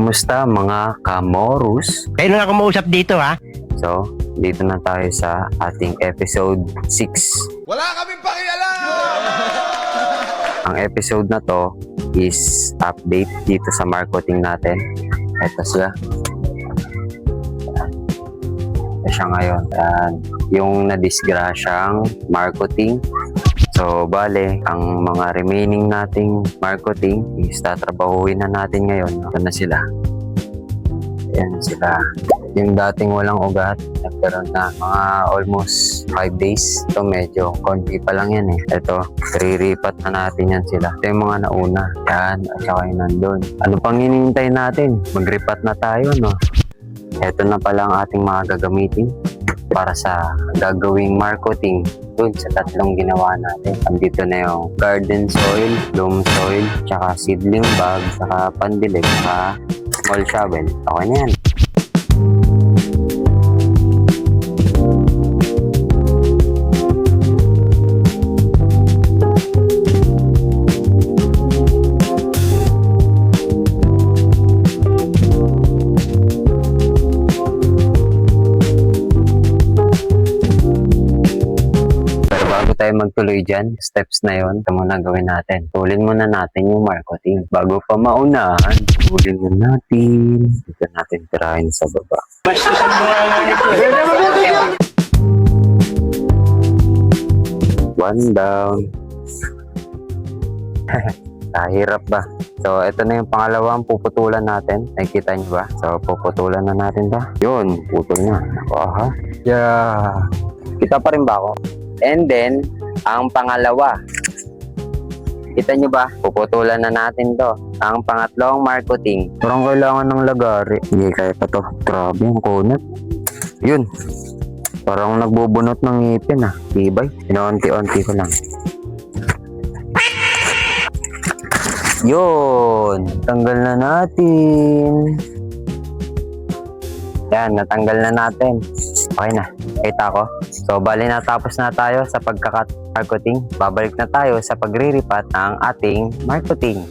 Kamusta mga kamorus? Kayo na kumausap dito ha. So, dito na tayo sa ating episode 6. Wala kaming pakialam! Ang episode na to is update dito sa marketing natin. Ito siya. Ito siya ngayon. Yan. Yung nadisgrasyang marketing. So, bale, ang mga remaining nating marketing is tatrabahuin na natin ngayon. Ito na sila. Ayan sila. Yung dating walang ugat, nagkaroon na mga almost 5 days. Ito medyo konti pa lang yan eh. Ito, riripat na natin yan sila. Ito yung mga nauna. Yan, at saka yung nandun. Ano pang hinihintay natin? Magripat na tayo, no? Ito na pala ang ating mga gagamitin para sa gagawing marketing dun sa tatlong ginawa natin. Andito na yung garden soil, loam soil, tsaka seedling bag, tsaka pandilig, tsaka small shovel. Okay na yan. Tayo magtuloy dyan, steps na yon, ito muna gawin natin. Tulin muna natin yung marketing. Bago pa maunahan, tulin muna natin. Dito natin tirahin sa baba. One down. Kahirap ba? So, ito na yung pangalawang puputulan natin. Nakikita nyo ba? So, puputulan na natin ba? Yun, putol na. Ako, aha. Yeah. Kita pa rin ba ako? And then, ang pangalawa, kita nyo ba? Puputulan na natin to. Ang pangatlong marketing. Parang kailangan ng lagari. Hindi kaya pa to. Grabe yung kunat. Yun. Parang nagbubunot ng ngipin ah. Ibay. Inaunti-unti ko lang. Yun. Tanggal na natin. Yan, natanggal na natin. Okay na. Kita ko. So, bali natapos na tayo sa pagkakat-marketing. Babalik na tayo sa pagriripat ng ating marketing.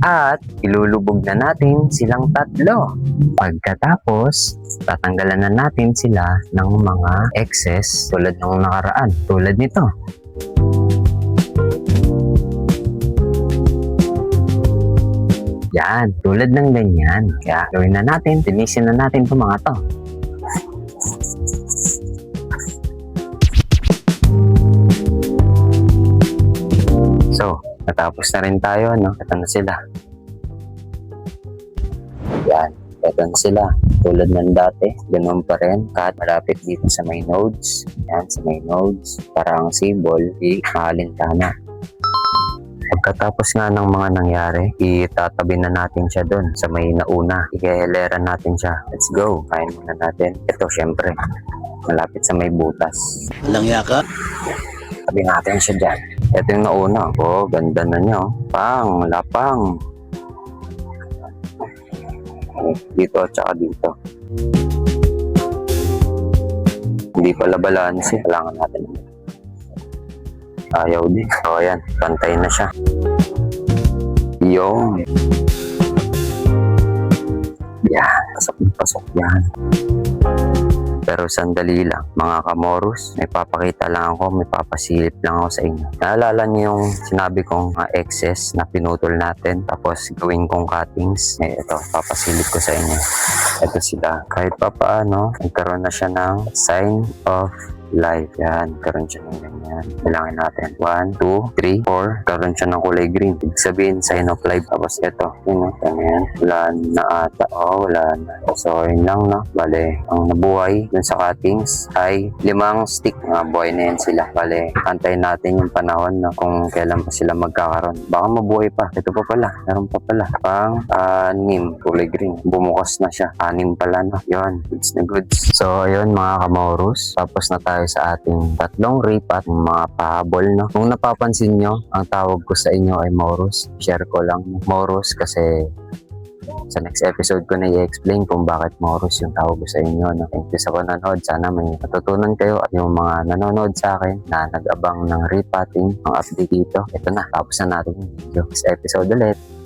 At ilulubog na natin silang tatlo. Pagkatapos, tatanggalan na natin sila ng mga excess tulad ng nakaraan. Tulad nito. Yan, tulad ng ganyan. Kaya gawin na natin, linisin na natin itong mga to. So, natapos na rin tayo, no? Ito na sila. Yan. Ito na sila. Tulad ng dati. Ganun pa rin. Kahit malapit dito sa may nodes. Yan, sa may nodes. Parang symbol. Mahalintana. Pagkatapos nga ng mga nangyari, itatabi na natin siya doon sa may nauna. Ikaheleran natin siya. Let's go. Kain muna natin. Ito, syempre. Malapit sa may butas. Langya ka? Tabi natin siya dyan. Ito yung nauna. Oh, ganda na niya. Oh. Pang, lapang. Dito at saka dito. Hindi pala balanse. Kailangan natin. Ayaw din. So, ayan. Pantay na siya. Yung. Yan. Pasok yan. Pero sandali lang, mga kamorus, may papakita lang ako, may papasilip lang ako sa inyo. Naalala niyo yung sinabi kong excess na pinutol natin, tapos gawin kong cuttings. Ito, papasilip ko sa inyo. Ito sila. Kahit pa paano, nagkaroon na siya ng sign of life. Yan, karoon siya ng ganyan. Bilangin natin. 1, 2, 3, 4. Karoon siya ng kulay green. Ibig sabihin, sign of life. Tapos ito. Yun, ganyan. Wala na ata. Oh, wala na. So, yun lang, no? Bale, ang nabuhay dun sa cuttings ay 5 stick. Mga buhay na yan sila. Bale, antayin natin yung panahon, no? Kung kailan pa sila magkakaroon. Baka mabuhay pa. Ito pa pala. Meron pa pala. Pang 6. Kulay green. Bumukas na siya. 6 pala, no? Yun. Goods na goods. So, ayun, mga kamorus. Tapos na tayo sa ating tatlong ripat ng mga pahabol, no? Kung napapansin nyo, ang tawag ko sa inyo ay Morus. Share ko lang Morus kasi Sa next episode ko na i-explain kung bakit Morus yung tawag ko sa inyo. No? Thank you sa panonood. Sana may natutunan kayo at yung mga nanonood sa akin na nag-abang ng repotting, ng update dito. Ito na, tapos na natin yung video. Next episode ulit.